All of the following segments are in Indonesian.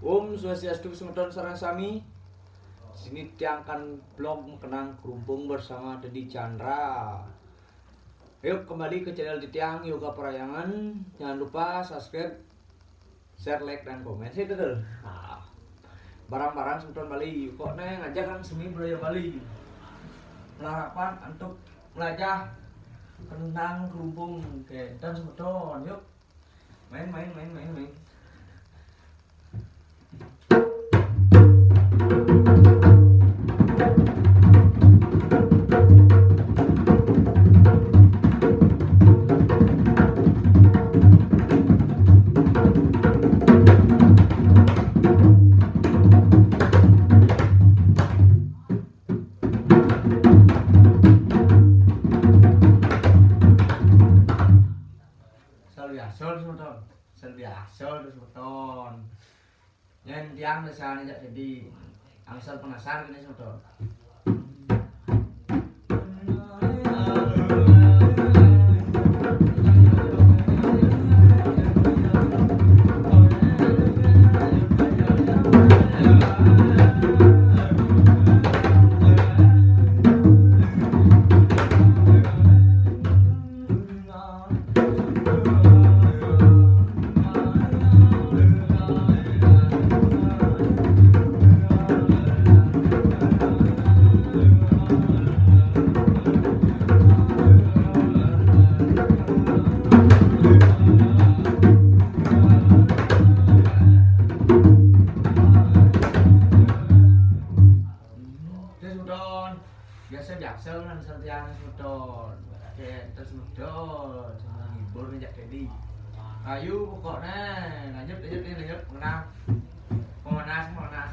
Om Swastiastu Semeton Sarang Sami. Sini tiangkan blog mengenang kerumpung bersama Dedi Chandra. Yuk kembali ke channel di Tiang Yoga Parayangan. Jangan lupa subscribe, share, like, dan komen. Saya betul. Barang-barang Semeton Bali. Kok neng ngajak kan seni budaya Bali. Harapan untuk belajar tentang kerumpung dan Semeton. Yuk main. Biasa Semeton. Yang tiang misalnya jadi angsal penasaran ini Semeton. Biasa kan setiang Semeton. Terus Semeton sama hibur nih jadi. Ayo pokoknya lanjut mengenang pemanas.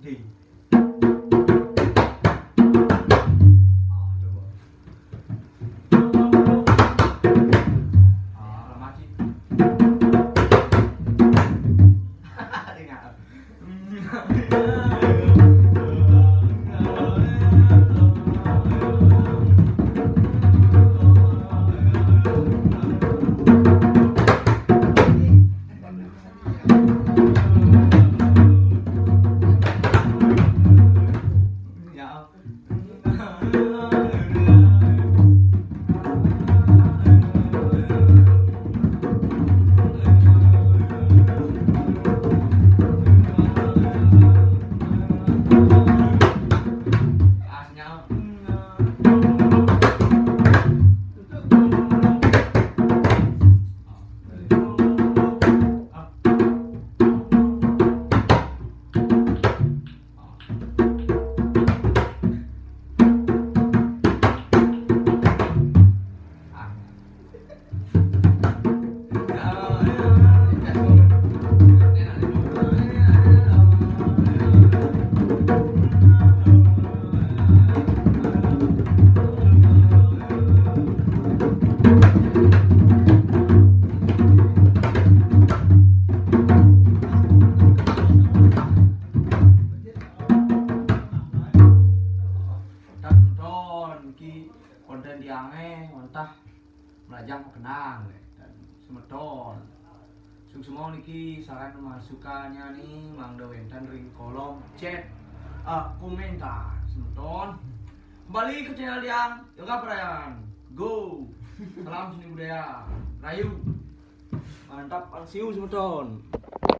D. Konten diange mentah melajang kenang dan semedon semua niki saran masukannya nih mangga wenten ring kolom chat komentar semedon kembali ke channel yang Yoga Perayaan go salam seni budaya rayu mantap ansiu semedon.